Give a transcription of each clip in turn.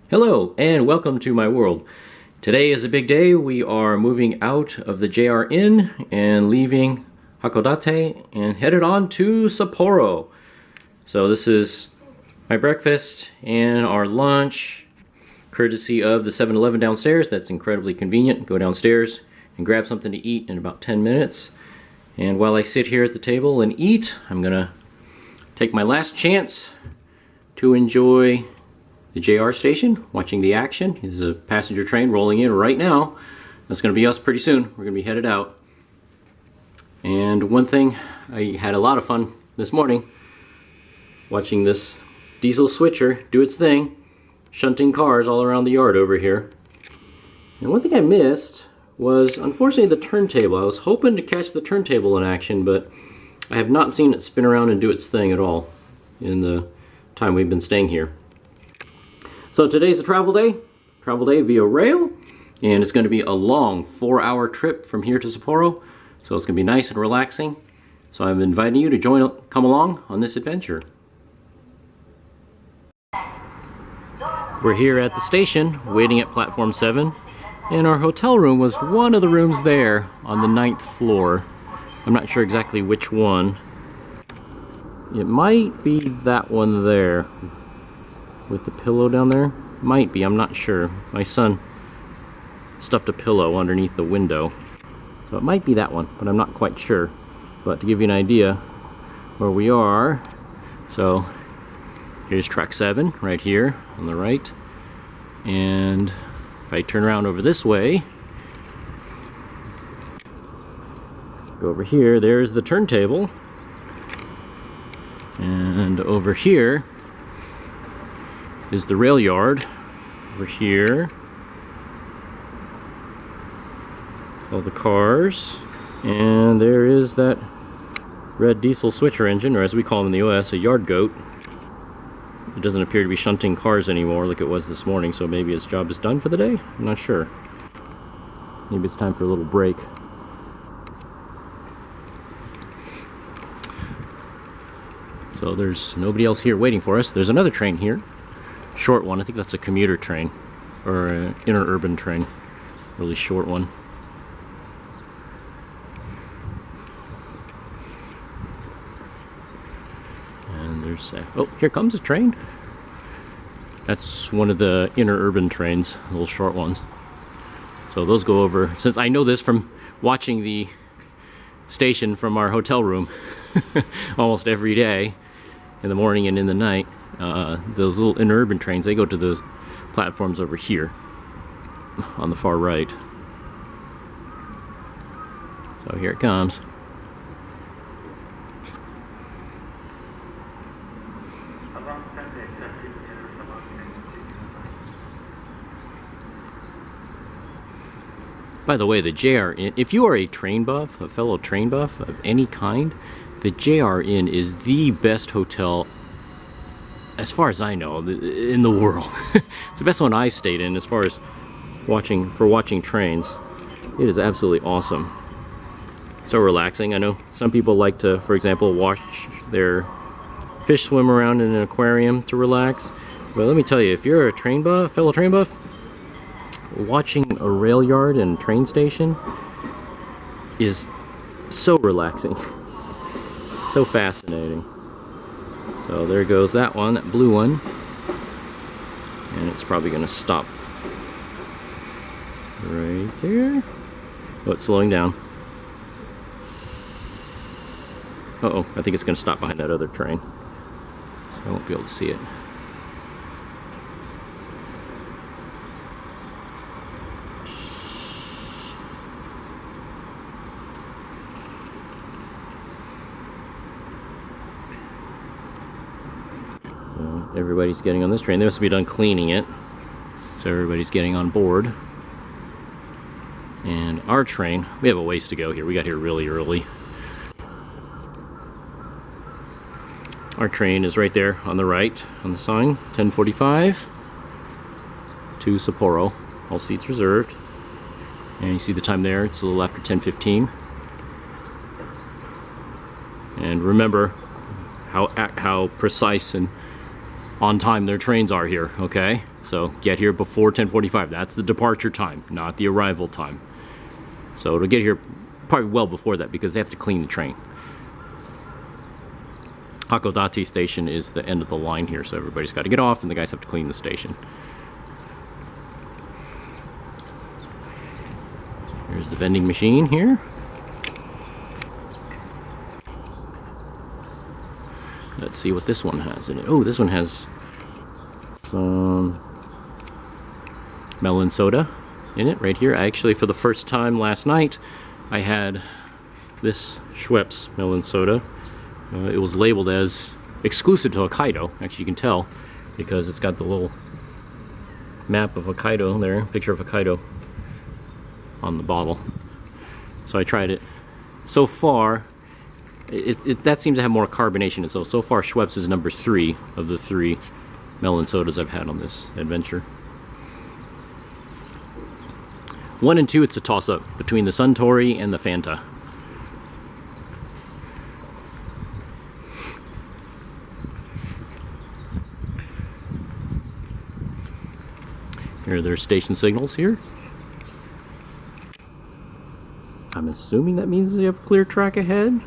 Hello and welcome to my world. Today is a big day. We are moving out of the JR Inn and leaving Hakodate and headed on to Sapporo. So this is my breakfast and our lunch, courtesy of the 7-Eleven downstairs. That's incredibly convenient. Go downstairs and grab something to eat in about 10 minutes. And while I sit here at the table and eat, I'm gonna take my last chance to enjoy the JR station, watching the action. There's a passenger train rolling in right now. That's going to be us pretty soon. We're going to be headed out. And one thing, I had a lot of fun this morning watching this diesel switcher do its thing, shunting cars all around the yard over here. And one thing I missed was, unfortunately, the turntable. I was hoping to catch the turntable in action, but I have not seen it spin around and do its thing at all in the time we've been staying here. So today's a travel day via rail, and it's going to be a long 4-hour trip from here to Sapporo, so it's going to be nice and relaxing. So I'm inviting you to come along on this adventure. We're here at the station, waiting at platform 7, and our hotel room was one of the rooms there on the 9th floor. I'm not sure exactly which one. It might be that one there. With the pillow down there? Might be, I'm not sure. My son stuffed a pillow underneath the window. So it might be that one, but I'm not quite sure. But to give you an idea where we are, so here's track 7 right here on the right. And if I turn around over this way, go over here, there's the turntable. And over here is the rail yard. Over here, all the cars, and there is that red diesel switcher engine, or as we call them in the US, a yard goat. It doesn't appear to be shunting cars anymore like it was this morning, so maybe its job is done for the day? I'm not sure. Maybe it's time for a little break. So there's nobody else here waiting for us. There's another train here. Short one. I think that's a commuter train or an interurban train. Really short one. And there's oh, here comes a train. That's one of the interurban trains, little short ones. So those go over, since I know this from watching the station from our hotel room almost every day in the morning and in the night. Those little interurban trains, they go to those platforms over here on the far right. So here it comes. By the way, the JR Inn, if you are a train buff, a fellow train buff of any kind, the JR Inn is the best hotel, as far as I know, in the world. It's the best one I've stayed in as far as watching trains. It is absolutely awesome. So relaxing. I know some people like to, for example, watch their fish swim around in an aquarium to relax. But let me tell you, if you're a train buff, fellow train buff, watching a rail yard and train station is so relaxing. So fascinating. So there goes that one, that blue one. And it's probably going to stop right there. Oh, it's slowing down. Uh-oh, I think it's going to stop behind that other train. So I won't be able to see it. Everybody's getting on this train. They must be done cleaning it. So everybody's getting on board. And our train, we have a ways to go here. We got here really early. Our train is right there on the right on the sign. 10:45 to Sapporo. All seats reserved. And you see the time there. It's a little after 10:15. And remember how precise and on time their trains are here, okay? So get here before 10:45. That's the departure time, not the arrival time. So it'll get here probably well before that because they have to clean the train. Hakodate Station is the end of the line here, so everybody's got to get off and the guys have to clean the station. Here's the vending machine here. Let's see what this one has in it. Oh, this one has some melon soda in it right here. Actually, for the first time last night, I had this Schweppes melon soda. It was labeled as exclusive to Hokkaido. Actually, you can tell because it's got the little map of Hokkaido there, picture of Hokkaido on the bottle. So I tried it. So far, that seems to have more carbonation. And so far, Schweppes is number 3 of the 3 melon sodas I've had on this adventure. 1 and 2, it's a toss-up between the Suntory and the Fanta. Here are their station signals here. I'm assuming that means they have clear track ahead.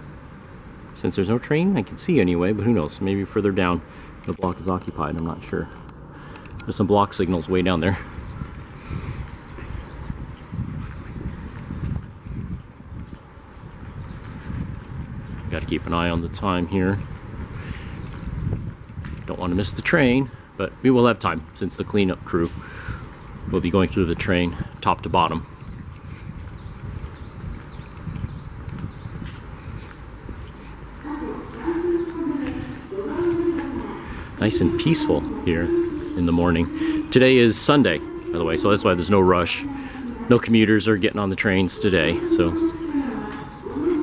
Since there's no train, I can see anyway, but who knows? Maybe further down the block is occupied, I'm not sure. There's some block signals way down there. Got to keep an eye on the time here. Don't want to miss the train, but we will have time since the cleanup crew will be going through the train top to bottom. Nice and peaceful here in the morning. Today is Sunday, by the way, so that's why there's no rush. No commuters are getting on the trains today, so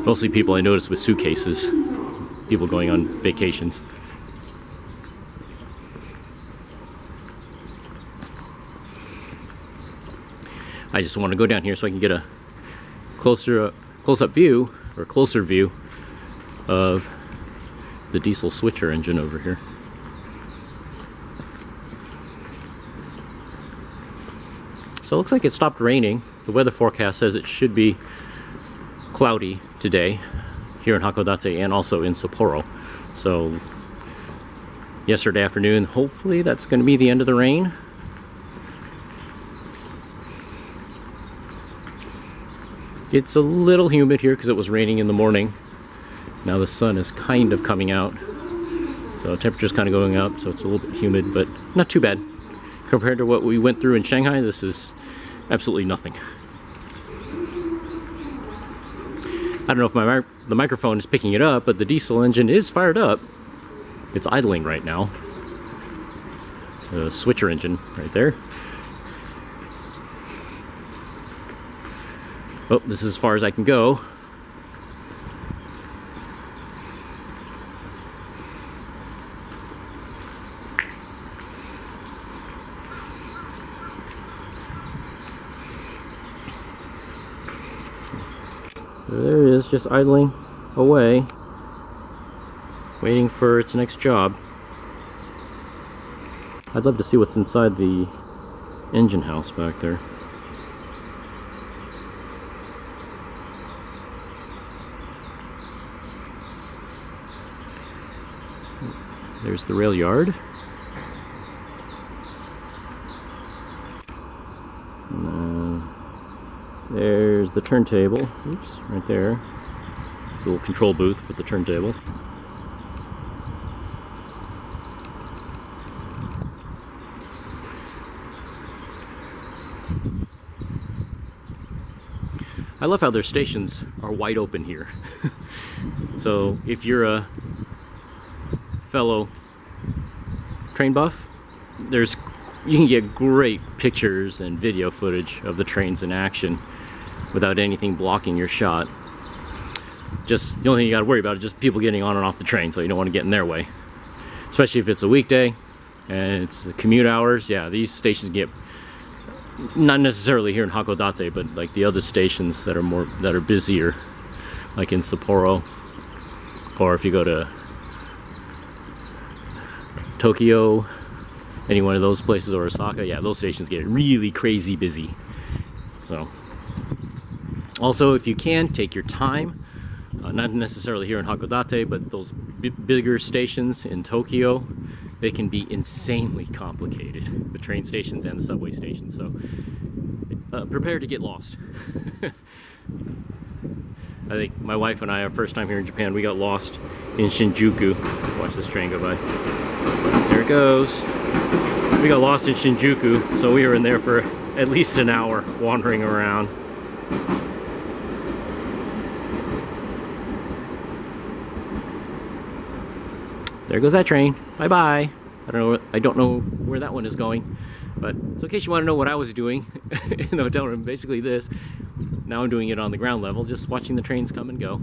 mostly people I noticed with suitcases, people going on vacations. I just want to go down here so I can get a close-up view, or closer view, of the diesel switcher engine over here. So it looks like it stopped raining. The weather forecast says it should be cloudy today here in Hakodate and also in Sapporo. So yesterday afternoon, hopefully that's going to be the end of the rain. It's a little humid here because it was raining in the morning. Now the sun is kind of coming out. So temperature's kind of going up, so it's a little bit humid, but not too bad. Compared to what we went through in Shanghai, this is absolutely nothing. I don't know if the microphone is picking it up, but the diesel engine is fired up. It's idling right now. The switcher engine right there. Oh, this is as far as I can go. There it is, just idling away, waiting for its next job. I'd love to see what's inside the engine house back there. There's the rail yard. There's the turntable. Oops, right there. It's a little control booth for the turntable. I love how their stations are wide open here. So if you're a fellow train buff, you can get great pictures and video footage of the trains in action without anything blocking your shot. Just the only thing you got to worry about is just people getting on and off the train, so you don't want to get in their way. Especially if it's a weekday and it's commute hours. Yeah, these stations get, not necessarily here in Hakodate, but like the other stations that are busier, like in Sapporo, or if you go to Tokyo, any one of those places, or Osaka, yeah, those stations get really crazy busy. So, also, if you can, take your time. Not necessarily here in Hakodate, but those bigger stations in Tokyo, they can be insanely complicated. The train stations and the subway stations. So, prepare to get lost. I think my wife and I, our first time here in Japan, we got lost in Shinjuku. Watch this train go by. There it goes. We got lost in Shinjuku, so we were in there for at least an hour wandering around. There goes that train. Bye bye. I don't know where that one is going, but so in case you want to know what I was doing in the hotel room, basically this. Now I'm doing it on the ground level, just watching the trains come and go.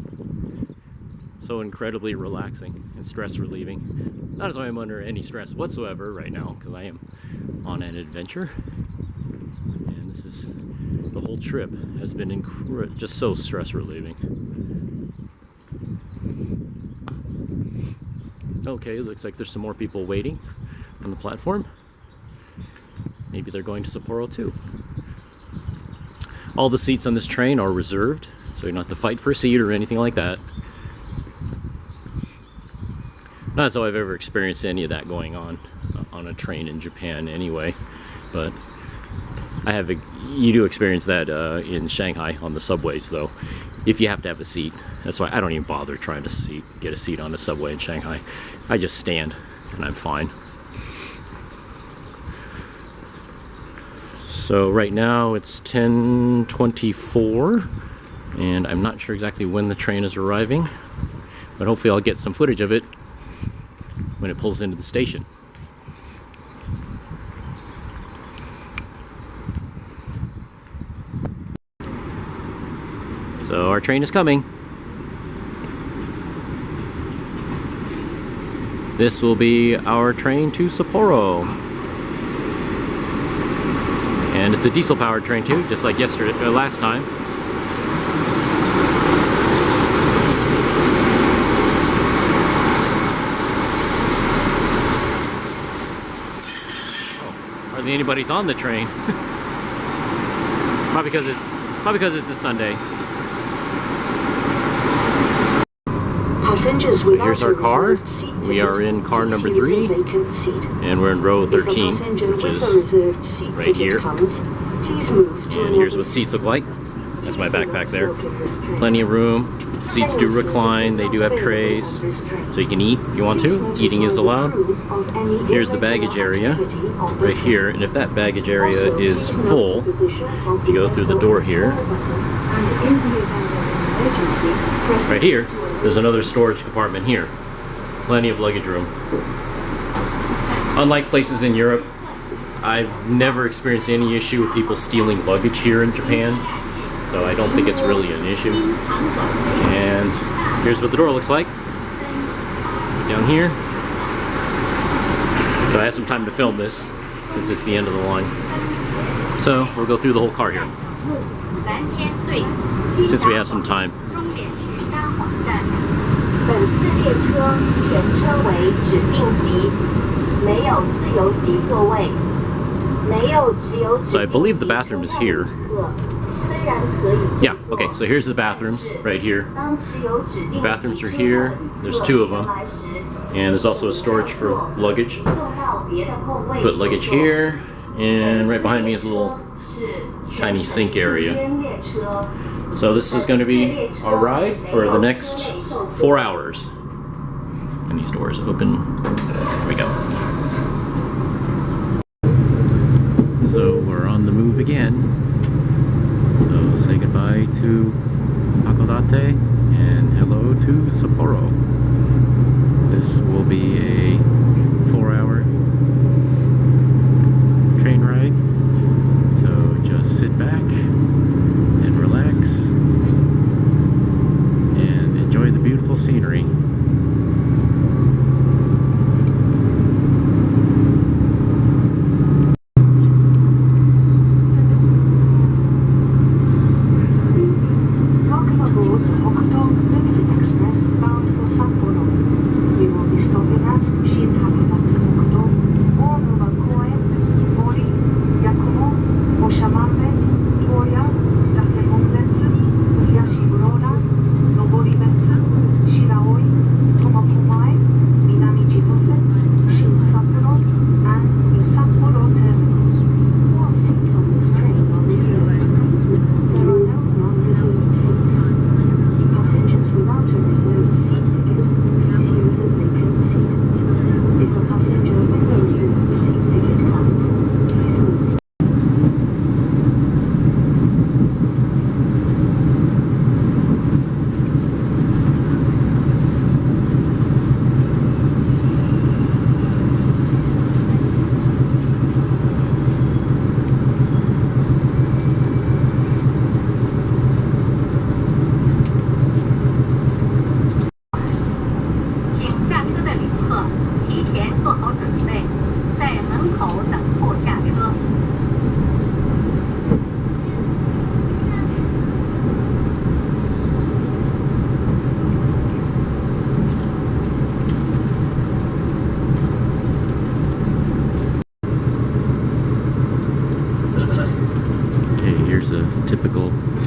So incredibly relaxing and stress relieving. Not as though I'm under any stress whatsoever right now, because I am on an adventure. And this is, the whole trip has been just so stress relieving. Okay, looks like there's some more people waiting on the platform. Maybe they're going to Sapporo too. All the seats on this train are reserved, so you don't have to fight for a seat or anything like that. Not as though I've ever experienced any of that going on a train in Japan anyway, but you do experience that in Shanghai on the subways though, if you have to have a seat. That's why I don't even bother trying to get a seat on the subway in Shanghai. I just stand and I'm fine. So right now it's 10:24 and I'm not sure exactly when the train is arriving, but hopefully I'll get some footage of it when it pulls into the station. So our train is coming. This will be our train to Sapporo. And it's a diesel powered train too, just like last time. Hardly anybody's on the train. Probably because it's a Sunday. So here's our car. We are in car number 3, and we're in row 13, which is right here. And here's what seats look like. That's my backpack there. Plenty of room. Seats do recline. They do have trays, so you can eat if you want to. Eating is allowed. Here's the baggage area right here, and if that baggage area is full, if you go through the door here, right here, there's another storage compartment here. Plenty of luggage room. Unlike places in Europe, I've never experienced any issue with people stealing luggage here in Japan, so I don't think it's really an issue. And here's what the door looks like. Down here. So I had some time to film this since it's the end of the line. So we'll go through the whole car here, since we have some time. So I believe the bathroom is here. Yeah, okay, so here's the bathrooms right here. The bathrooms are here. There's 2 of them. And there's also a storage for luggage. Put luggage here, and right behind me is a little tiny sink area. So this is going to be our ride for the next 4 hours. And these doors open. There we go. So we're on the move again. So say goodbye to Hakodate and hello to Sapporo. This will be a 4-hour train ride. So just sit back and relax and enjoy the beautiful scenery.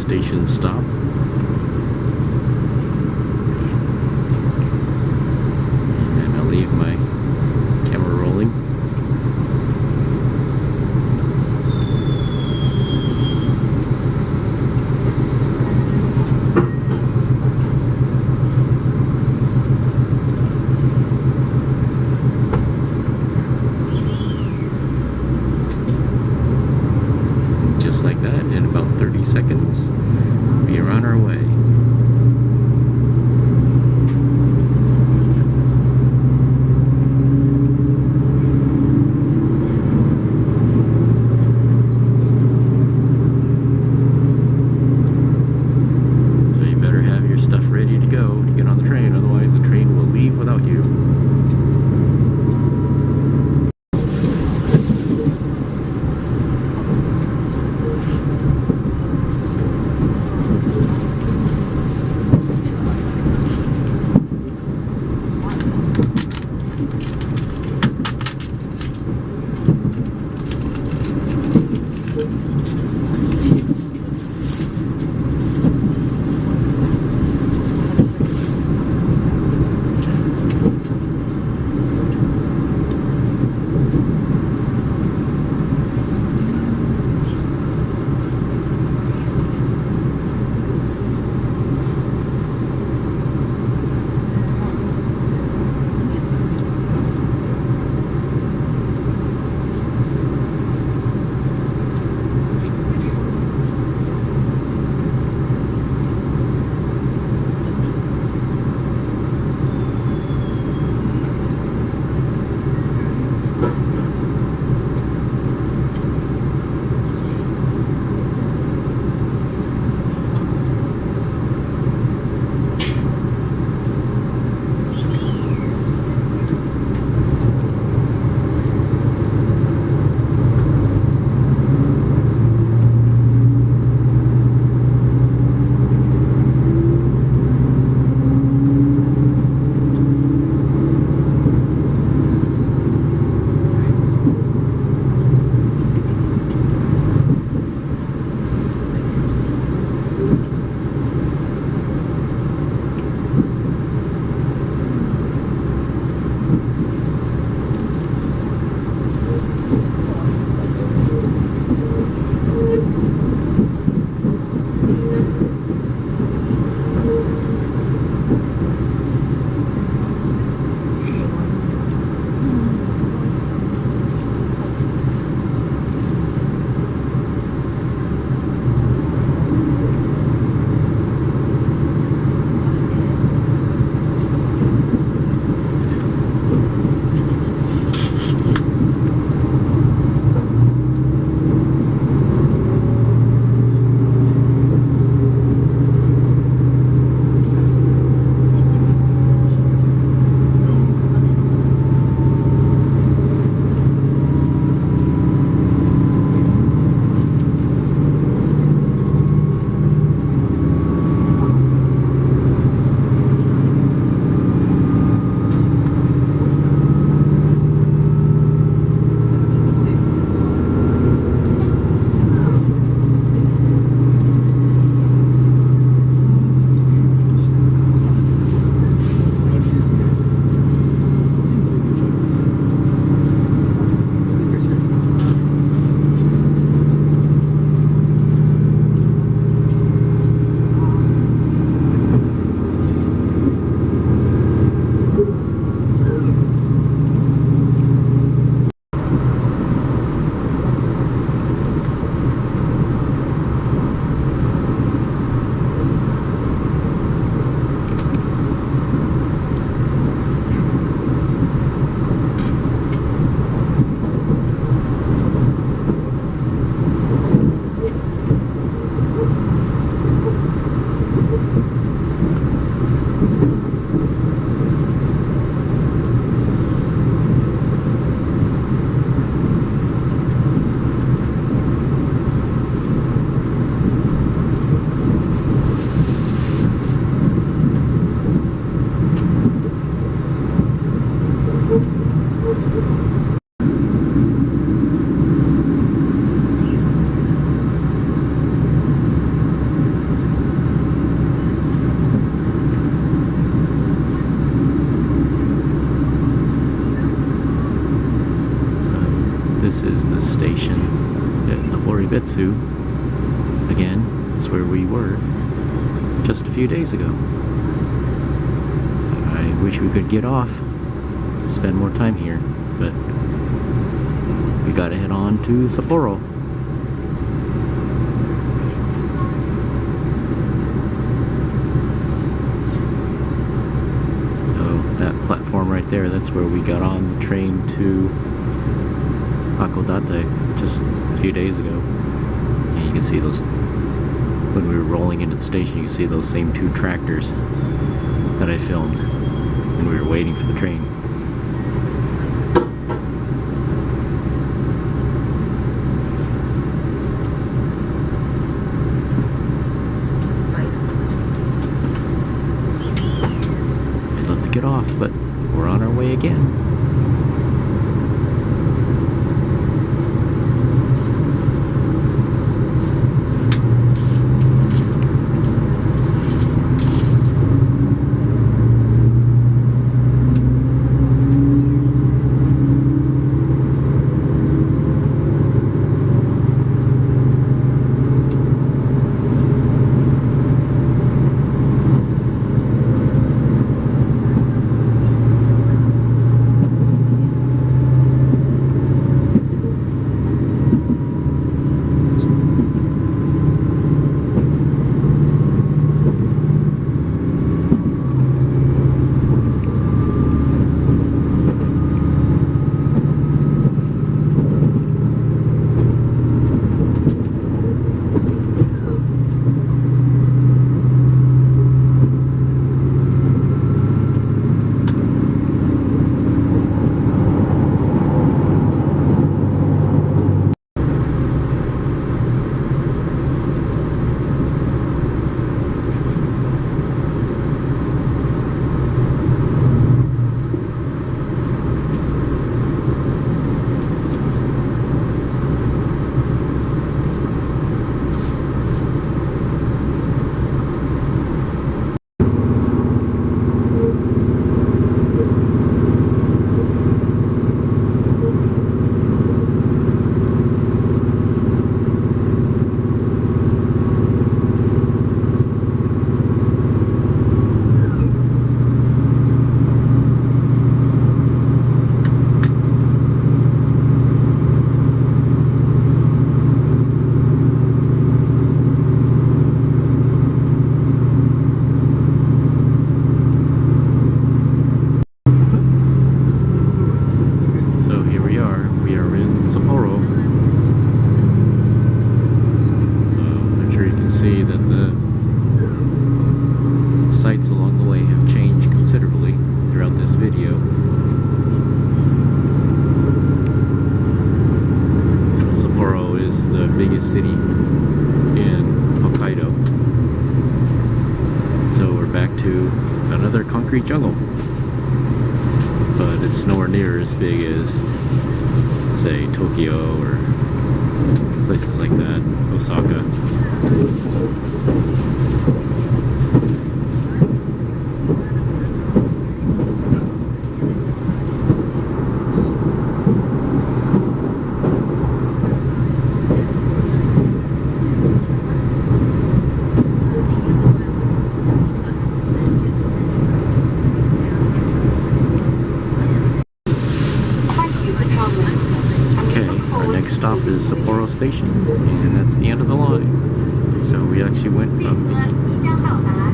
Station stop. And I'll leave my camera rolling. Just like that, in about 30 seconds, we are on our way. So you better have your stuff ready to go to get on the train, otherwise the train will leave without you. this station at Horibetsu. Again, is where we were just a few days ago. I wish we could get off, spend more time here, but we gotta head on to Sapporo. Platform right there, that's where we got on the train to Hakodate just a few days ago. And you can see those, when we were rolling into the station, you can see those same two tractors that I filmed when we were waiting for the train. Get off, but we're on our way again. Jungle, but it's nowhere near as big as, say, Tokyo or places like that, Osaka. Stop is Sapporo Station, and that's the end of the line. So we actually went from the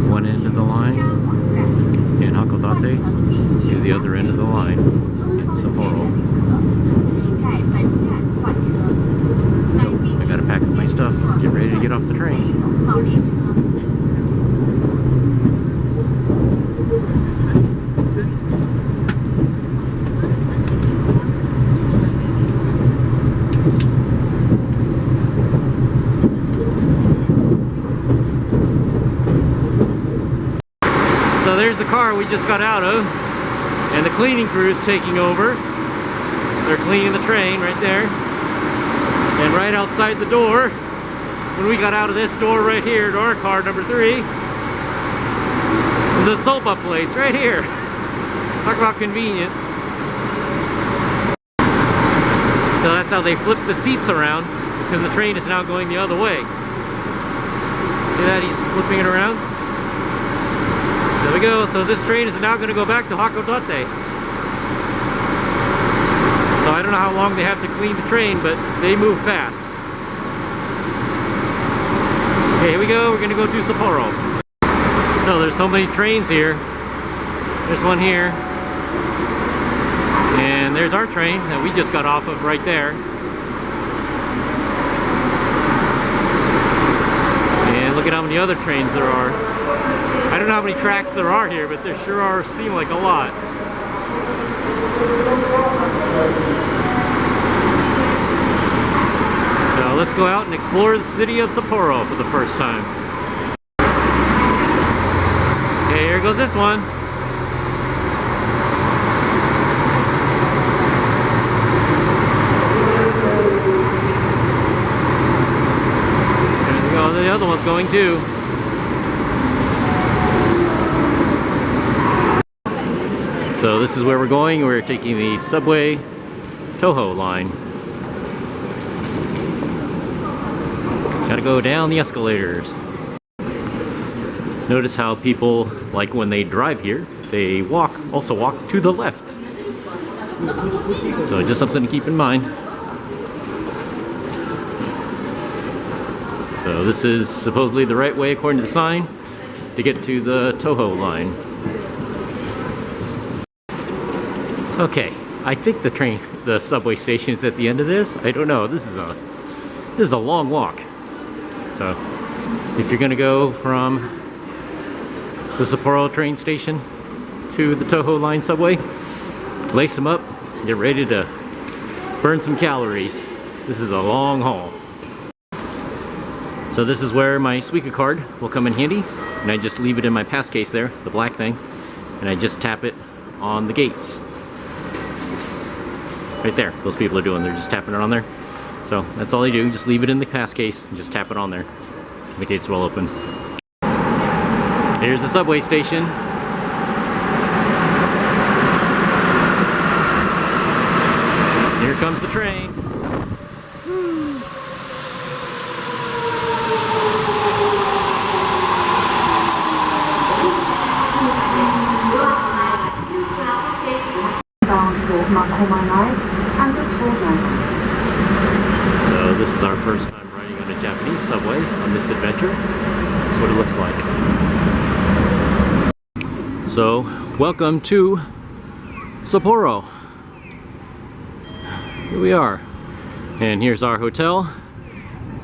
one end of the line in Hakodate to the other end of the line in Sapporo. So I gotta pack up my stuff, get ready to get off the train. So there's the car we just got out of, and the cleaning crew is taking over. They're cleaning the train right there. And right outside the door, when we got out of this door right here to our car, number 3, there's a soba place right here. Talk about convenient. So that's how they flip the seats around, because the train is now going the other way. See that? He's flipping it around. There we go. So this train is now going to go back to Hakodate. So I don't know how long they have to clean the train, but they move fast. Okay, here we go. We're going to go to Sapporo. So there's so many trains here. There's one here. And there's our train that we just got off of right there. And look at how many other trains there are. I don't know how many tracks there are here, but there sure are, seem like a lot. So let's go out and explore the city of Sapporo for the first time. Okay, here goes this one. There we go, the other one's going too. So this is where we're going. We're taking the subway Toho line. Gotta go down the escalators. Notice how people, like when they drive here, they also walk to the left. So just something to keep in mind. So this is supposedly the right way according to the sign to get to the Toho line. Okay, I think the subway station is at the end of this. I don't know. This is a long walk. So if you're gonna go from the Sapporo train station to the Toho line subway, lace them up, get ready to burn some calories. This is a long haul. So this is where my Suica card will come in handy, and I just leave it in my pass case there, the black thing, and I just tap it on the gates. Right there, those people are doing, they're just tapping it on there. So that's all they do, just leave it in the pass case and just tap it on there. The gates will open. Here's the subway station. Here comes the train. So this is our first time riding on a Japanese subway on this adventure. That's what it looks like. So welcome to Sapporo. Here we are. And here's our hotel.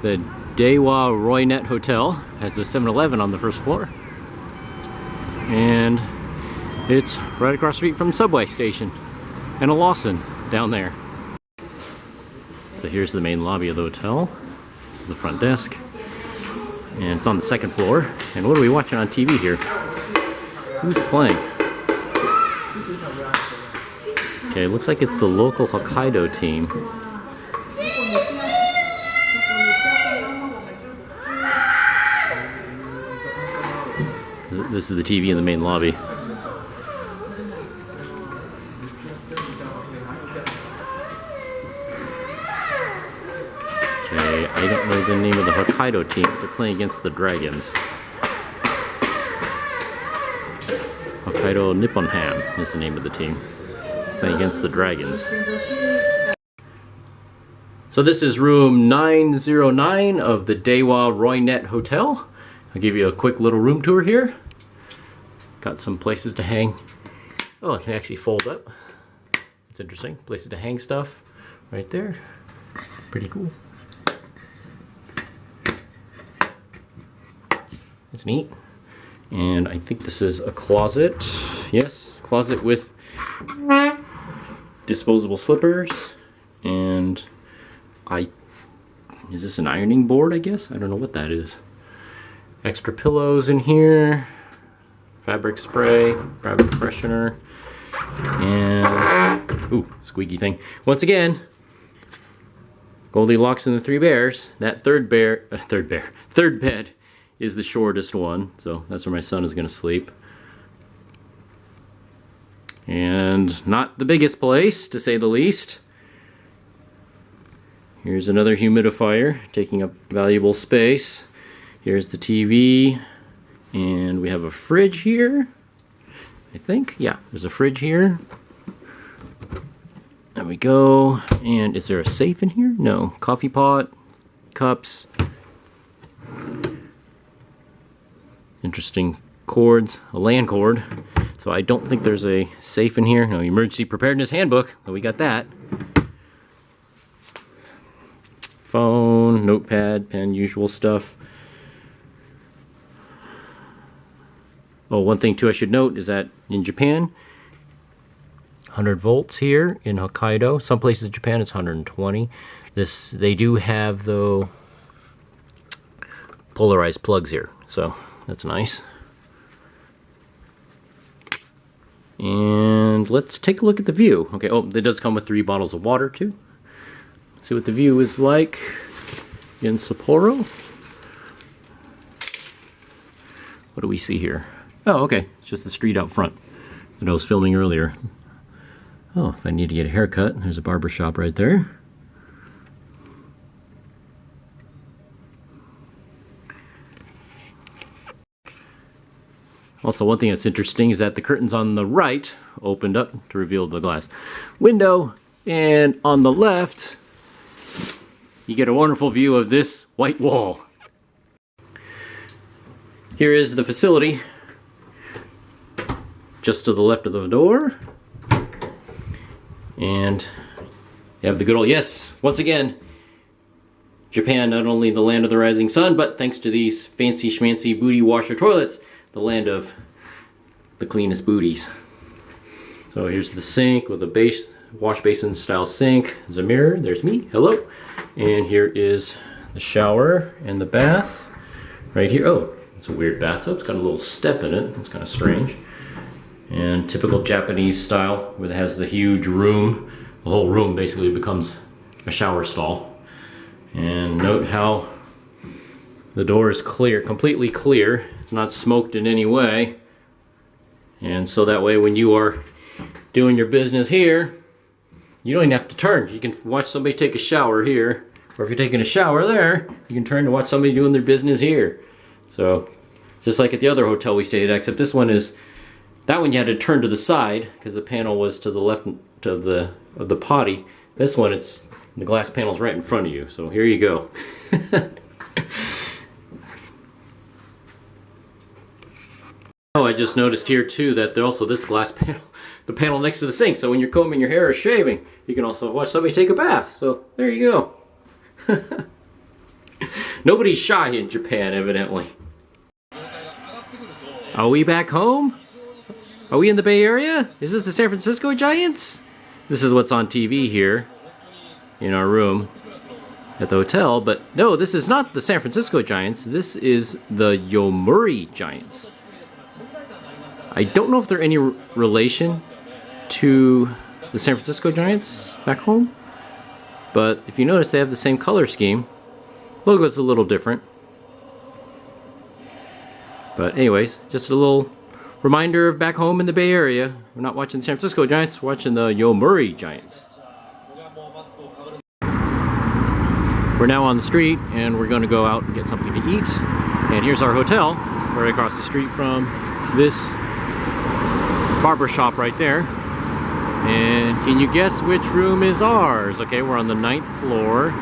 The Daiwa Roynet Hotel has a 7-Eleven on the first floor. And it's right across the street from the subway station. And a Lawson down there. So here's the main lobby of the hotel, the front desk, and it's on the second floor. And what are we watching on TV here? Who's playing? Okay, it looks like it's the local Hokkaido team. This is the TV in the main lobby. I don't know the name of the Hokkaido team. They're playing against the Dragons. Hokkaido Nippon Ham is the name of the team. Playing against the Dragons. So this is room 909 of the Daiwa Roynet Hotel. I'll give you a quick little room tour here. Got some places to hang. Oh, it can actually fold up. It's interesting. Places to hang stuff right there. Pretty cool. It's neat. And I think this is a closet. Yes, closet with disposable slippers. And is this an ironing board, I guess? I don't know what that is. Extra pillows in here. Fabric spray, fabric freshener. And, ooh, squeaky thing. Once again, Goldilocks and the Three Bears. That third bed is the shortest one, so that's where my son is going to sleep. And not the biggest place, to say the least. Here's another humidifier taking up valuable space. Here's the TV, and we have a fridge here. I think, yeah, there's a fridge here. There we go. And is there a safe in here? No. Coffee pot, cups. Interesting cords, a LAN cord. So I don't think there's a safe in here. No, emergency preparedness handbook, but we got that. Phone, notepad, pen, usual stuff. Oh, one thing too I should note is that in Japan, 100 volts here in Hokkaido. Some places in Japan it's 120. They do have, though, polarized plugs here, so that's nice. And let's take a look at the view. Okay, oh, it does come with 3 bottles of water too. Let's see what the view is like in Sapporo. What do we see here? Oh, okay, it's just the street out front that I was filming earlier. Oh, if I need to get a haircut, there's a barber shop right there. Also, one thing that's interesting is that the curtains on the right opened up to reveal the glass window, and on the left, you get a wonderful view of this white wall. Here is the facility, just to the left of the door. And you have the good old, yes, once again, Japan, not only the land of the rising sun, but thanks to these fancy schmancy booty washer toilets, the land of the cleanest booties. So here's the sink with a wash basin style sink. There's a mirror, there's me, hello. And here is the shower and the bath right here. Oh, it's a weird bathtub, it's got a little step in it, it's kind of strange. And typical Japanese style, where it has the huge room. The whole room basically becomes a shower stall. And note how the door is clear, completely clear. It's not smoked in any way. And so that way when you are doing your business here, you don't even have to turn. You can watch somebody take a shower here. Or if you're taking a shower there, you can turn to watch somebody doing their business here. So, just like at the other hotel we stayed at, except this one is, that one you had to turn to the side because the panel was to the left of the potty. This one, it's the glass panel's right in front of you. So here you go. Oh, I just noticed here too that there's also this glass panel, the panel next to the sink. So when you're combing your hair or shaving, you can also watch somebody take a bath. So there you go. Nobody's shy in Japan, evidently. Are we back home? Are we in the Bay Area? Is this the San Francisco Giants? This is what's on TV here in our room at the hotel, but no, this is not the San Francisco Giants. This is the Yomiuri Giants. I don't know if they're any relation to the San Francisco Giants back home, but if you notice, they have the same color scheme. Logo's a little different. But anyways, just a little reminder of back home in the Bay Area. We're not watching the San Francisco Giants, we're watching the Yomiuri Giants. We're now on the street and we're going to go out and get something to eat. And here's our hotel, right across the street from this barber shop right there. And can you guess which room is ours? Okay, we're on the 9th floor.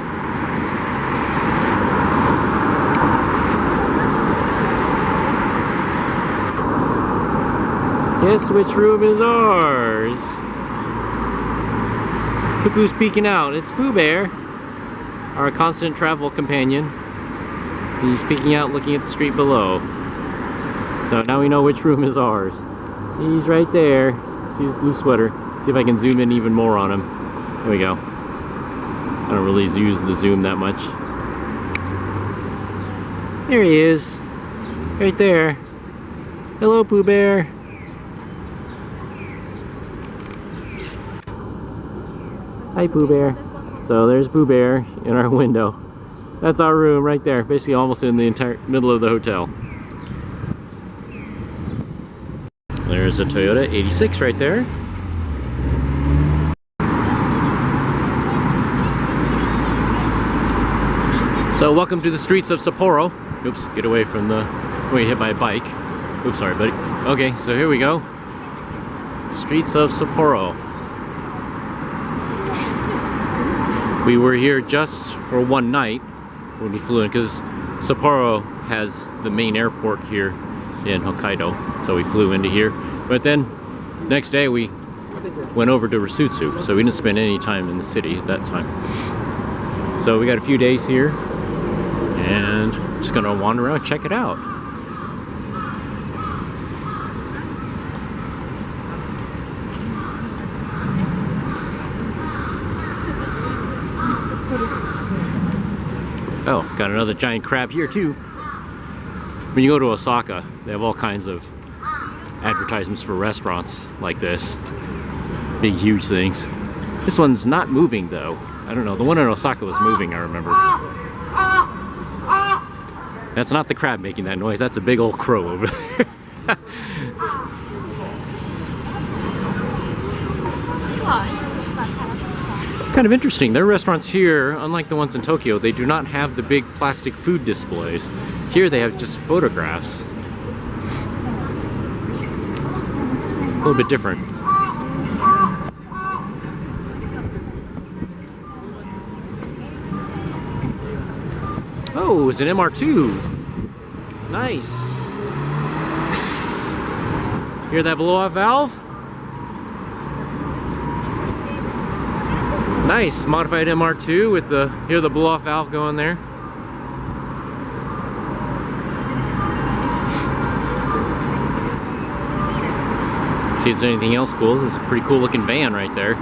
Guess which room is ours? Look who's peeking out. It's Pooh Bear, our constant travel companion. He's peeking out looking at the street below. So now we know which room is ours. He's right there. See his blue sweater. See if I can zoom in even more on him. There we go. I don't really use the zoom that much. There he is. Right there. Hello, Pooh Bear. Hi, Pooh Bear. So there's Pooh Bear in our window. That's our room right there, basically almost in the entire middle of the hotel. There's a Toyota 86 right there. So welcome to the streets of Sapporo. Oops, get away from the... Wait, hit my bike. Oops, sorry buddy. Okay, so here we go. Streets of Sapporo. We were here just for one night when we flew in, because Sapporo has the main airport here in Hokkaido. So we flew into here. But then, next day we went over to Rusutsu, so we didn't spend any time in the city at that time. So we got a few days here. And just gonna wander around, check it out. Oh, got another giant crab here too. When you go to Osaka, they have all kinds of advertisements for restaurants like this. Big, huge things. This one's not moving though. I don't know, the one in Osaka was moving, I remember. That's not the crab making that noise, that's a big old crow over there. Kind of interesting, their restaurants here, unlike the ones in Tokyo, they do not have the big plastic food displays. Here they have just photographs. A little bit different. Oh, it's an MR2. Nice. Hear that blow-off valve? Nice, modified MR2 with the, hear the blow-off valve going there. See if there's anything else cool. There's a pretty cool looking van right there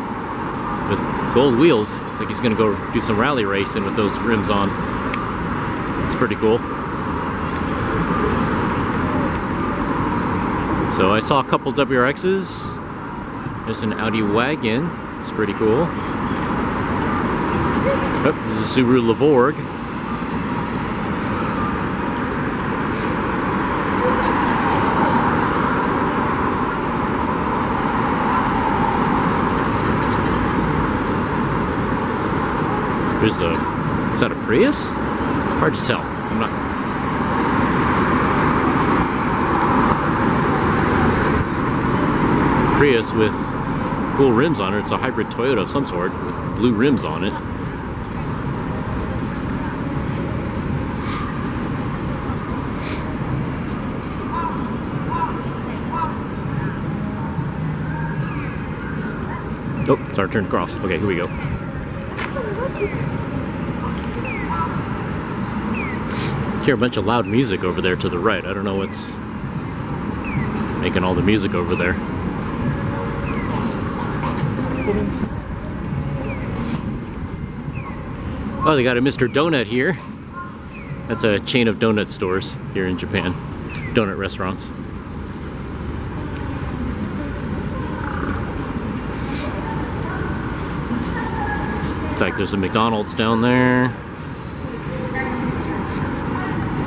with gold wheels. It's like he's gonna go do some rally racing with those rims on. It's pretty cool. So I saw a couple WRXs. There's an Audi wagon. It's pretty cool. Oh, there's a Subaru Lavorg. There's a... Is that a Prius? Hard to tell. I'm not... Prius with cool rims on it. It's a hybrid Toyota of some sort with blue rims on it. Oh, it's our turn to cross. Okay, here we go. Hear a bunch of loud music over there to the right. I don't know what's making all the music over there. Oh, they got a Mr. Donut here. That's a chain of donut stores here in Japan. Donut restaurants. Looks like there's a McDonald's down there.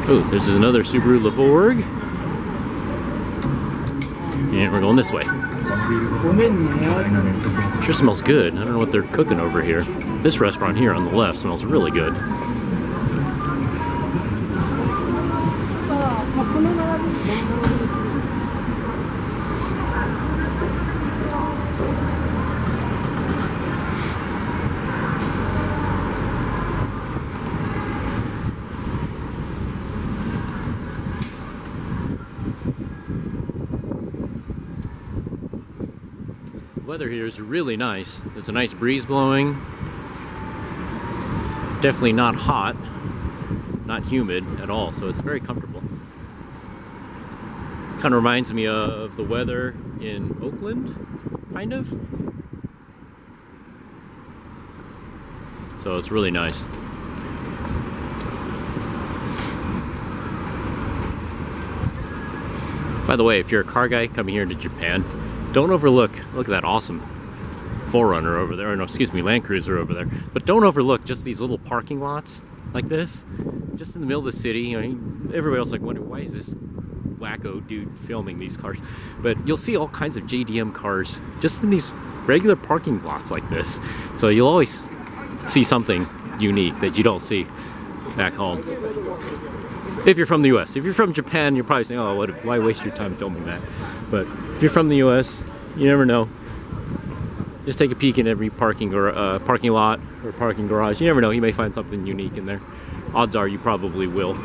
Oh, there's another Subaru Lavorg. And we're going this way. Sure smells good. I don't know what they're cooking over here. This restaurant here on the left smells really good. Weather here is really nice. There's a nice breeze blowing. Definitely not hot, not humid at all, so it's very comfortable. Kind of reminds me of the weather in Oakland, kind of. So it's really nice. By the way, if you're a car guy coming here to Japan, don't overlook, look at that awesome 4Runner over there, or no, excuse me, Land Cruiser over there. But don't overlook just these little parking lots like this, just in the middle of the city. You know, everybody else like wondering, why is this wacko dude filming these cars? But you'll see all kinds of JDM cars just in these regular parking lots like this. So you'll always see something unique that you don't see back home. If you're from the US. If you're from Japan, you're probably saying, oh, why waste your time filming that? But if you're from the US, you never know. Just take a peek in every parking lot or parking garage. You never know, you may find something unique in there. Odds are you probably will.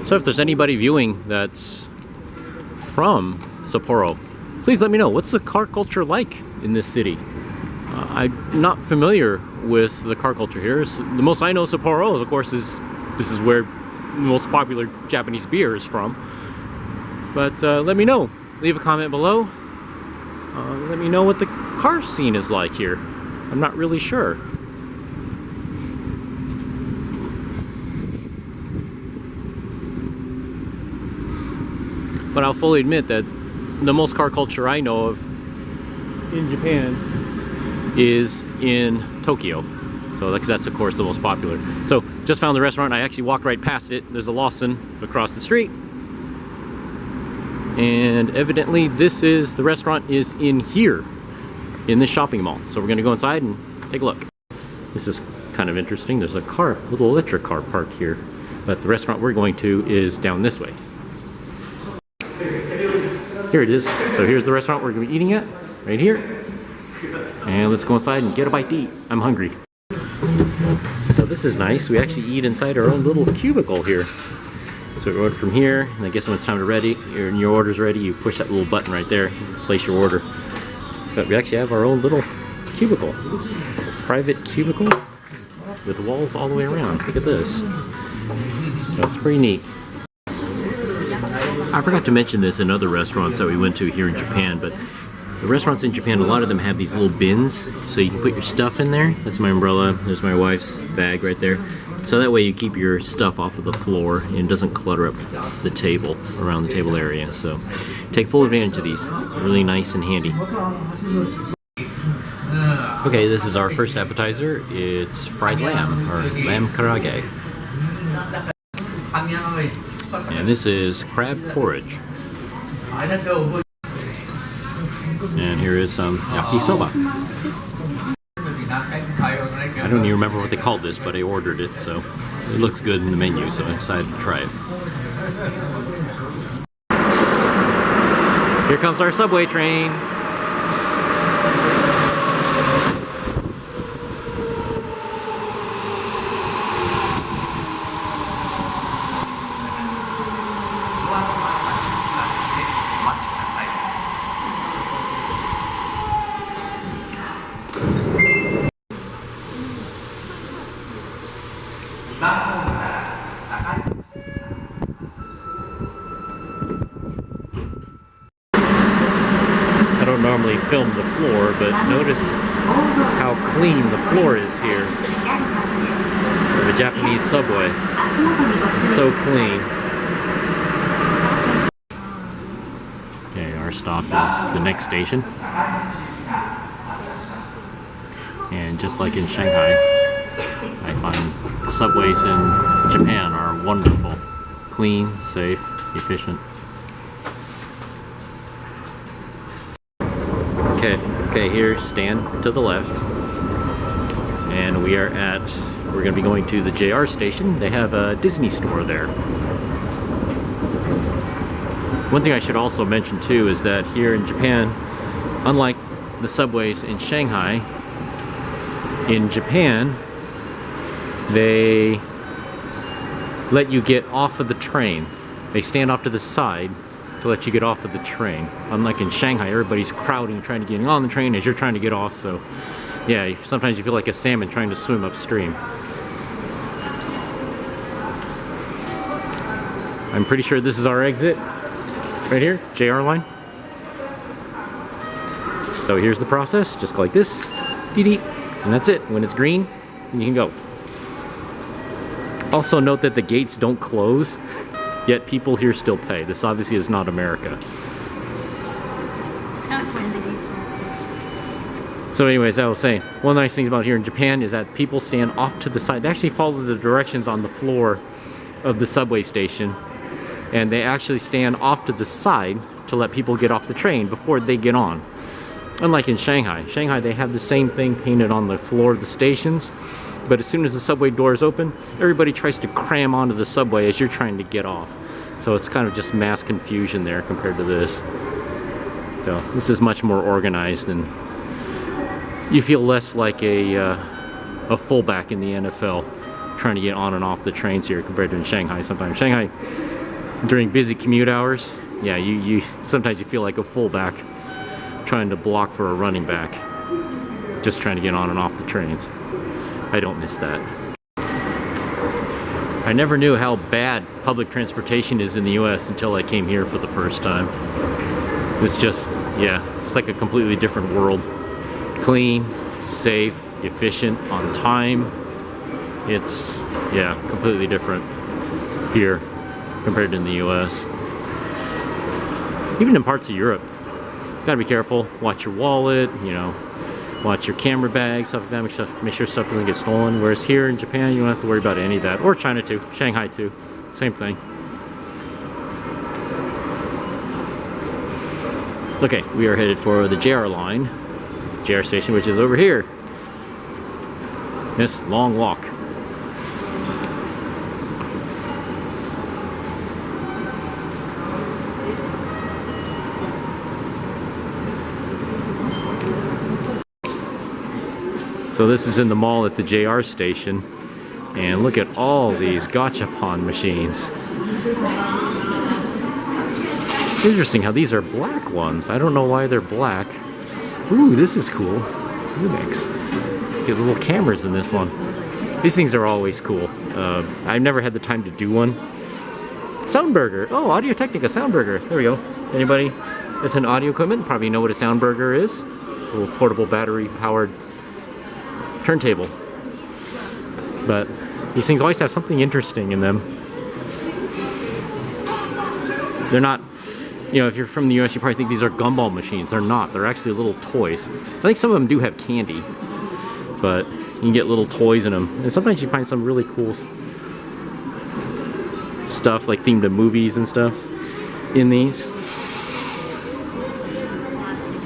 So if there's anybody viewing that's from Sapporo, please let me know. What's the car culture like in this city? I'm not familiar with the car culture here. The most I know of Sapporo, of course, this is where the most popular Japanese beer is from. But let me know. Leave a comment below. Let me know what the car scene is like here. I'm not really sure. But I'll fully admit that the most car culture I know of in Japan is in Tokyo. So that's of course the most popular. So just found the restaurant. I actually walked right past it. There's a Lawson across the street. And evidently the restaurant is in here, in this shopping mall. So we're gonna go inside and take a look. This is kind of interesting. There's a little electric car parked here. But the restaurant we're going to is down this way. Here it is. So here's the restaurant we're going to be eating at, right here. And let's go inside and get a bite to eat. I'm hungry. So this is nice. We actually eat inside our own little cubicle here. So we order from here, and I guess when it's time to your order's ready, you push that little button right there, place your order. But we actually have our own little cubicle. Private cubicle with walls all the way around. Look at this. So it's pretty neat. I forgot to mention this in other restaurants that we went to here in Japan, but the restaurants in Japan, a lot of them have these little bins, so you can put your stuff in there. That's my umbrella. There's my wife's bag right there. So that way you keep your stuff off of the floor and it doesn't clutter up the table, around the table area. So take full advantage of these. Really nice and handy. Okay, this is our first appetizer. It's fried lamb, or lamb karage. And this is crab porridge. And here is some yakisoba. I don't even remember what they called this, but I ordered it, so it looks good in the menu, so I decided to try it. Here comes our subway train. I don't normally film the floor, but notice how clean the floor is here for the Japanese subway. It's so clean. Okay, our stop is the next station. And just like in Shanghai, I find the subways in Japan are wonderful. Clean, safe, efficient. Okay, here, stand to the left. And we're going to be going to the JR station. They have a Disney store there. One thing I should also mention too is that here in Japan, unlike the subways in Shanghai, in Japan, they let you get off of the train. They stand off to the side to let you get off of the train. Unlike in Shanghai, everybody's crowding, trying to get on the train as you're trying to get off, so yeah, sometimes you feel like a salmon trying to swim upstream. I'm pretty sure this is our exit. Right here, JR line. So here's the process, just like this. Dee-dee. And that's it. When it's green, you can go. Also note that the gates don't close, yet people here still pay. This obviously is not America. It's kind of funny the gates don't close. So anyways, I was saying, one of the nice things about here in Japan is that people stand off to the side. They actually follow the directions on the floor of the subway station, and they actually stand off to the side to let people get off the train before they get on. Unlike in Shanghai. Shanghai, they have the same thing painted on the floor of the stations, but as soon as the subway doors open, everybody tries to cram onto the subway as you're trying to get off. So it's kind of just mass confusion there compared to this. So this is much more organized, and you feel less like a fullback in the NFL trying to get on and off the trains here compared to in Shanghai. Sometimes Shanghai, during busy commute hours, yeah, you sometimes you feel like a fullback trying to block for a running back, just trying to get on and off the trains. I don't miss that. I never knew how bad public transportation is in the US until I came here for the first time. It's just, yeah, it's like a completely different world. Clean, safe, efficient, on time. It's, yeah, completely different here compared to in the US. Even in parts of Europe. Gotta be careful, watch your wallet, you know, watch your camera bag, stuff like that, make sure stuff doesn't get stolen. Whereas here in Japan, you don't have to worry about any of that. Or China too, Shanghai too, same thing. Okay, we are headed for the JR line, JR station, which is over here. This long walk. So this is in the mall at the JR station, and look at all these gachapon machines. Interesting how these are black ones. I don't know why they're black. Ooh, this is cool. Lumix. Get little cameras in this one. These things are always cool. I've never had the time to do one. Soundburger. Oh, Audio-Technica Soundburger. There we go. Anybody that's an audio equipment probably know what a Soundburger is. A little portable battery-powered turntable. But these things always have something interesting in them. They're not, you know, if you're from the US, you probably think these are gumball machines. They're not. They're actually little toys. I think some of them do have candy, but you can get little toys in them. And sometimes you find some really cool stuff, like themed to movies and stuff in these.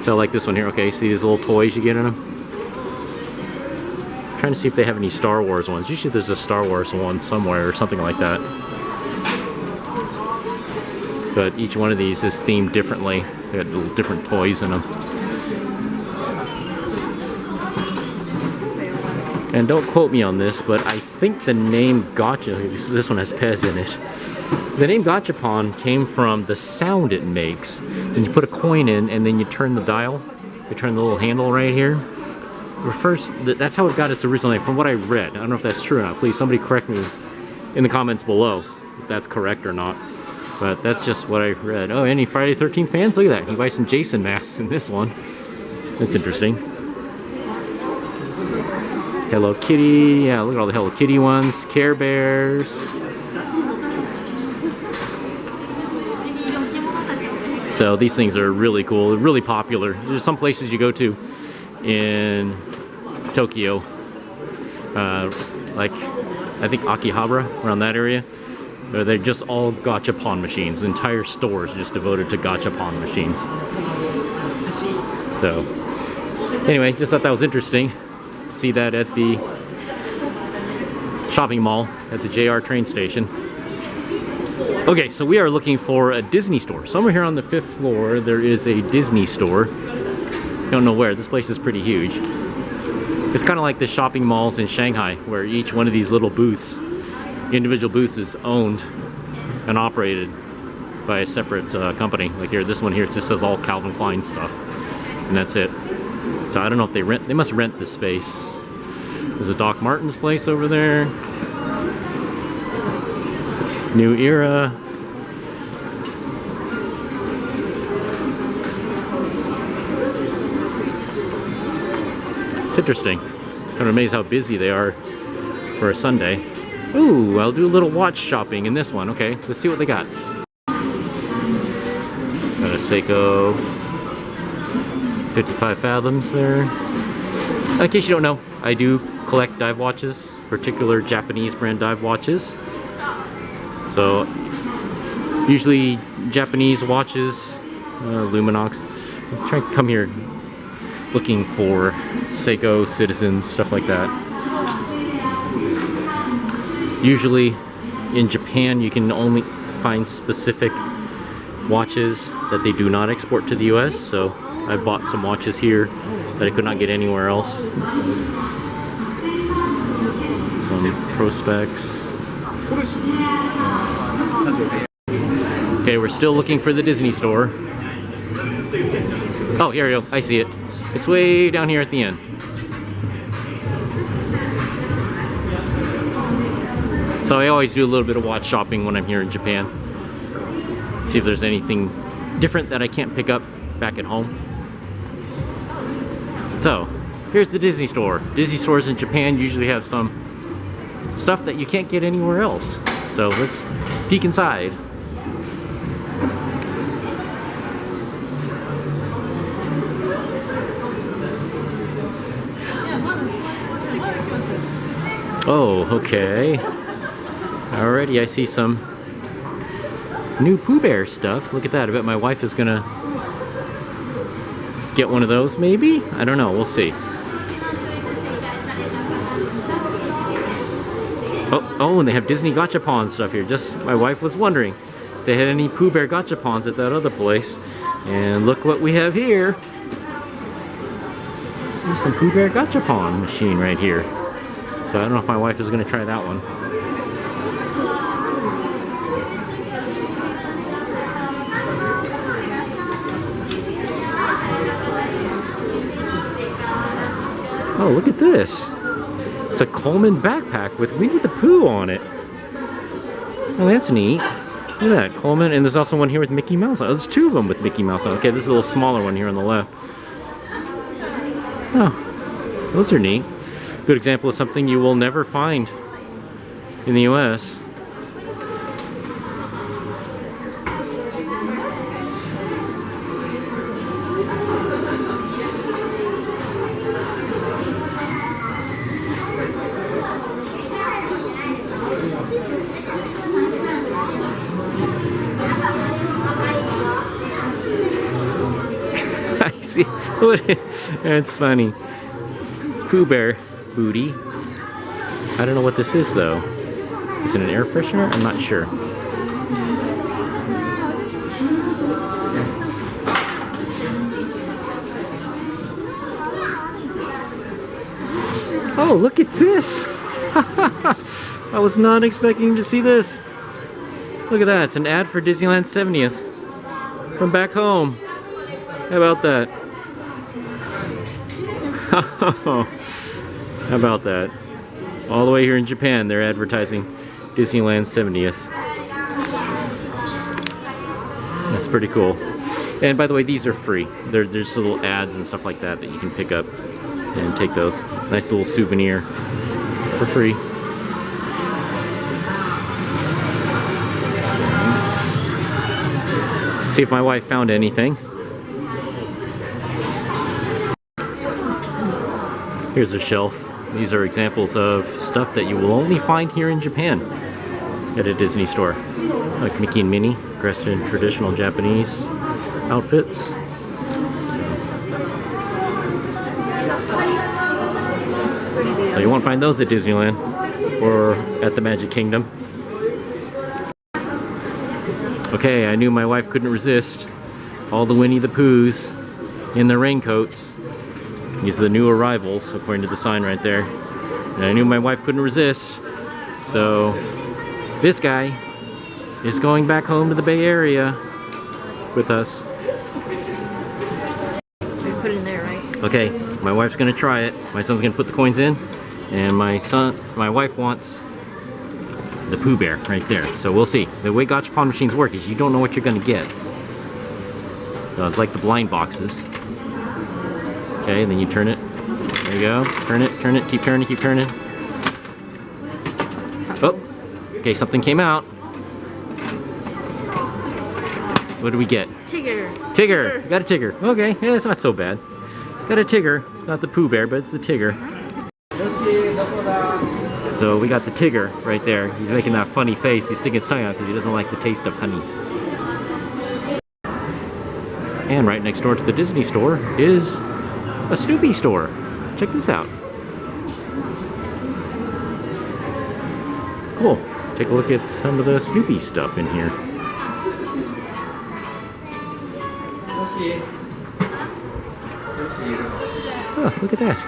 So like this one here, okay, see these little toys you get in them? Trying to see if they have any Star Wars ones. Usually there's a Star Wars one somewhere or something like that. But each one of these is themed differently. They got little different toys in them. And don't quote me on this, but I think the name Gacha, this one has Pez in it. The name Gachapon came from the sound it makes. And you put a coin in and then you turn the dial. You turn the little handle right here. That's how it got its original name, from what I read. I don't know if that's true or not. Please, somebody correct me in the comments below if that's correct or not. But that's just what I read. Oh, any Friday the 13th fans? Look at that. You can buy some Jason masks in this one. That's interesting. Hello Kitty. Yeah, look at all the Hello Kitty ones. Care Bears. So these things are really cool. They're really popular. There's some places you go to in Tokyo, like I think Akihabara, around that area, where they're just all gachapon machines. Entire stores just devoted to gachapon machines. So anyway, just thought that was interesting. See that at the shopping mall at the JR train station. Okay, so we are looking for a Disney store. Somewhere here on the 5th floor there is a Disney store. Don't know where. This place is pretty huge. It's kind of like the shopping malls in Shanghai, where each one of these little booths, individual booths, is owned and operated by a separate company. Like here, this one here just says all Calvin Klein stuff, and that's it. So I don't know if they must rent this space. There's a Doc Martens place over there. New Era. It's interesting. Kind of amazed how busy they are for a Sunday. Ooh, I'll do a little watch shopping in this one. Okay, let's see what they got. Got a Seiko 55 fathoms there. In case you don't know, I do collect dive watches, particular Japanese brand dive watches. So usually Japanese watches, Luminox. I'm trying to come here looking for Seiko, Citizens, stuff like that. Usually in Japan you can only find specific watches that they do not export to the US, so I bought some watches here that I could not get anywhere else. Some Prospex. Okay, we're still looking for the Disney store. Oh, here we go. I see it. It's way down here at the end. So I always do a little bit of watch shopping when I'm here in Japan. See if there's anything different that I can't pick up back at home. So, here's the Disney store. Disney stores in Japan usually have some stuff that you can't get anywhere else. So let's peek inside. Oh, okay. Alrighty, I see some new Pooh Bear stuff. Look at that. I bet my wife is gonna get one of those, maybe? I don't know. We'll see. Oh, and they have Disney Gachapon stuff here. Just, my wife was wondering if they had any Pooh Bear Gachapons at that other place. And look what we have here. There's some Pooh Bear Gachapon machine right here. So I don't know if my wife is gonna try that one. Oh, look at this. It's a Coleman backpack with Winnie the Pooh on it. Oh, that's neat. Look at that, Coleman. And there's also one here with Mickey Mouse on it. There's two of them with Mickey Mouse on it. Okay, this is a little smaller one here on the left. Oh, those are neat. Good example of something you will never find in the US. I see. That's funny. It's Pooh Bear booty. I don't know what this is though. Is it an air freshener? I'm not sure. Oh, look at this! I was not expecting to see this. Look at that, it's an ad for Disneyland 70th from back home. How about that? How about that? All the way here in Japan, they're advertising Disneyland 70th. That's pretty cool. And by the way, these are free. There's just little ads and stuff like that that you can pick up and take those. Nice little souvenir for free. See if my wife found anything. Here's a shelf. These are examples of stuff that you will only find here in Japan at a Disney store. Like Mickey and Minnie, dressed in traditional Japanese outfits. So you won't find those at Disneyland or at the Magic Kingdom. Okay, I knew my wife couldn't resist all the Winnie the Poohs in their raincoats. These are the new arrivals, according to the sign right there. And I knew my wife couldn't resist. So this guy is going back home to the Bay Area with us. We put it in there, right? Okay, my wife's gonna try it. My son's gonna put the coins in, and my wife wants the Pooh Bear right there. So we'll see. The way Gachapon machines work is you don't know what you're gonna get. So it's like the blind boxes. Okay, and then you turn it. There you go. Turn it, keep turning, keep turning. Oh, okay, something came out. What do we get? Tigger. Tigger. We got a Tigger. Okay, yeah, that's not so bad. Got a Tigger, not the Pooh Bear, but it's the Tigger. So we got the Tigger right there. He's making that funny face. He's sticking his tongue out because he doesn't like the taste of honey. And right next door to the Disney store is a Snoopy store. Check this out. Cool. Take a look at some of the Snoopy stuff in here. Oh, look at that.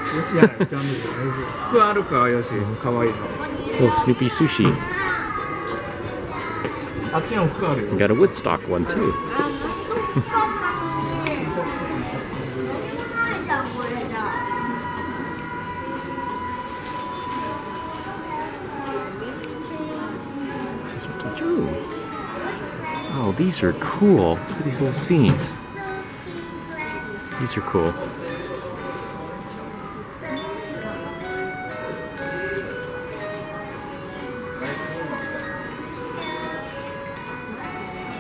Little Snoopy sushi. We got a Woodstock one too. Oh, these are cool. Look at these little scenes. These are cool.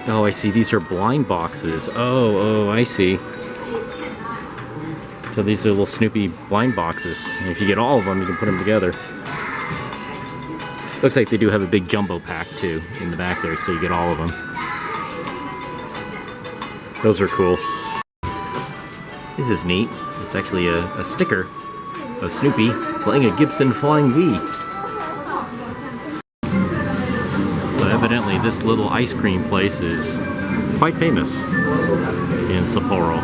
Oh, I see. These are blind boxes. Oh, I see. So these are little Snoopy blind boxes. And if you get all of them, you can put them together. Looks like they do have a big jumbo pack, too, in the back there, so you get all of them. Those are cool. This is neat. It's actually a sticker of Snoopy playing a Gibson Flying V. So evidently this little ice cream place is quite famous in Sapporo.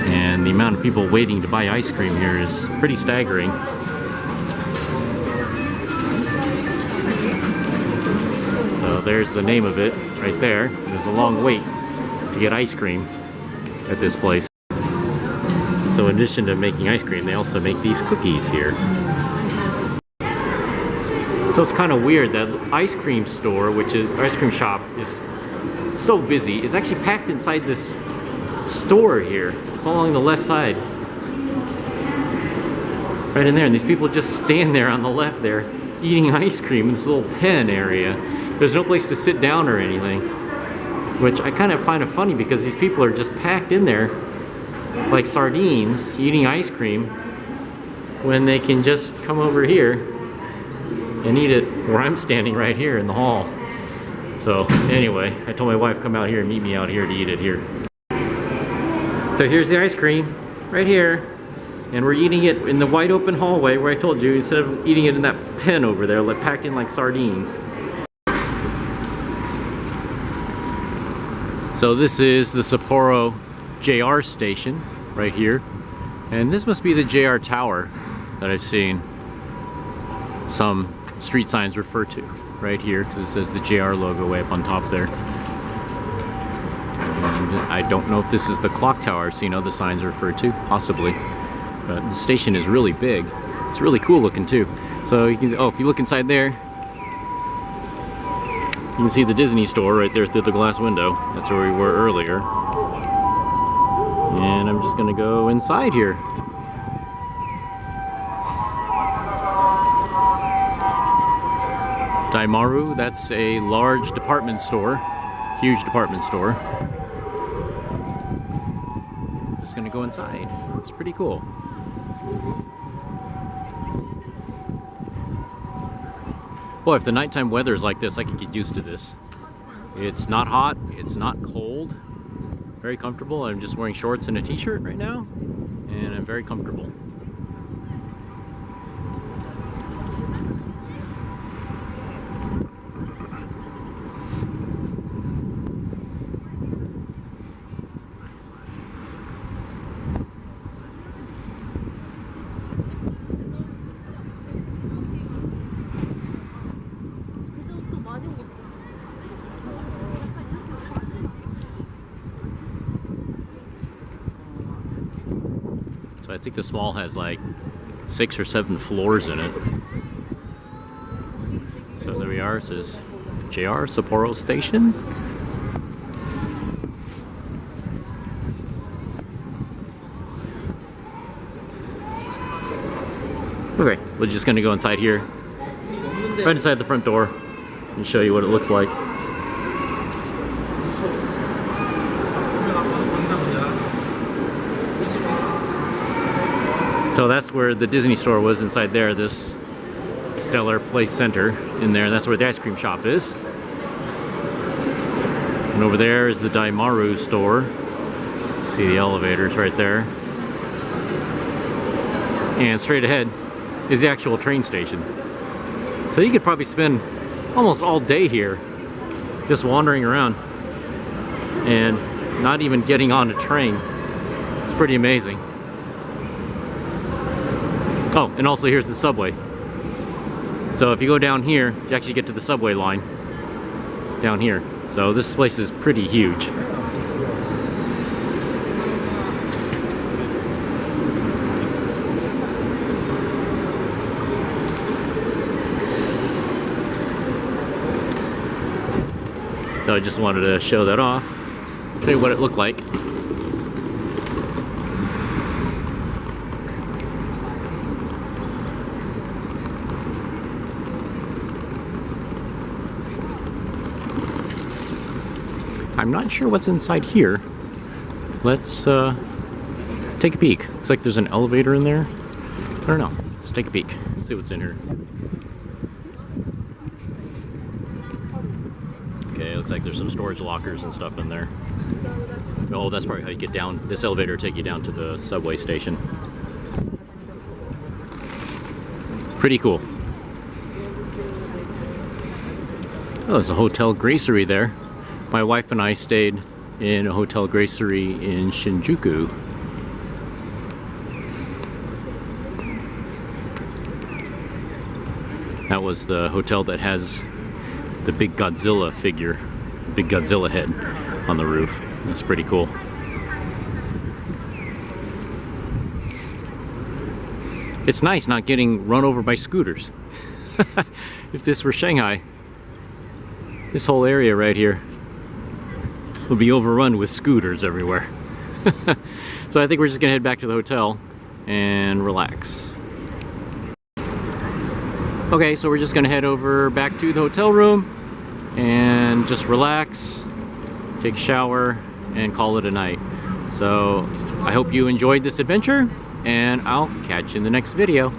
And the amount of people waiting to buy ice cream here is pretty staggering. So there's the name of it right there. There's a long wait to get ice cream at this place. So in addition to making ice cream, they also make these cookies here. So it's kind of weird that ice cream store, which is ice cream shop, is so busy. It's actually packed inside this store here. It's along the left side. Right in there, and these people just stand there on the left there eating ice cream in this little pen area. There's no place to sit down or anything, which I kind of find it funny because these people are just packed in there like sardines eating ice cream when they can just come over here and eat it where I'm standing right here in the hall. So anyway, I told my wife come out here and meet me out here to eat it here. So here's the ice cream right here, and we're eating it in the wide open hallway where I told you, instead of eating it in that pen over there like packed in like sardines. So this is the Sapporo JR station right here, and this must be the JR tower that I've seen some street signs refer to right here, because it says the JR logo way up on top there. And I don't know if this is the clock tower I've seen other signs refer to, possibly, but the station is really big. It's really cool looking too. So you can, oh, if you look inside there, you can see the Disney store right there through the glass window. That's where we were earlier. And I'm just gonna go inside here. Daimaru, that's a large department store, huge department store. Just gonna go inside. It's pretty cool. Boy, if the nighttime weather is like this, I could get used to this. It's not hot, it's not cold. Very comfortable. I'm just wearing shorts and a t-shirt right now, and I'm very comfortable. So I think this mall has like 6 or 7 floors in it. So there we are. It says JR Sapporo Station. Okay, we're just gonna go inside here, right inside the front door, and show you what it looks like. So that's where the Disney store was, inside there, this Stellar Place Center in there. That's where the ice cream shop is. And over there is the Daimaru store. See the elevators right there. And straight ahead is the actual train station. So you could probably spend almost all day here just wandering around and not even getting on a train. It's pretty amazing. Oh, and also here's the subway. So if you go down here, you actually get to the subway line down here. So this place is pretty huge. So I just wanted to show that off, show you what it looked like. I'm not sure what's inside here. Let's take a peek. Looks like there's an elevator in there. I don't know. Let's take a peek. See what's in here. Okay, looks like there's some storage lockers and stuff in there. Oh, that's probably how you get down. This elevator will take you down to the subway station. Pretty cool. Oh, there's a Hotel Gracery there. My wife and I stayed in a Hotel Gracery in Shinjuku. That was the hotel that has the big Godzilla figure, big Godzilla head on the roof. That's pretty cool. It's nice not getting run over by scooters. If this were Shanghai, this whole area right here would be overrun with scooters everywhere. So I think we're just gonna head back to the hotel and relax. Okay, so we're just gonna head over back to the hotel room and just relax, take a shower, and call it a night. So I hope you enjoyed this adventure, and I'll catch you in the next video.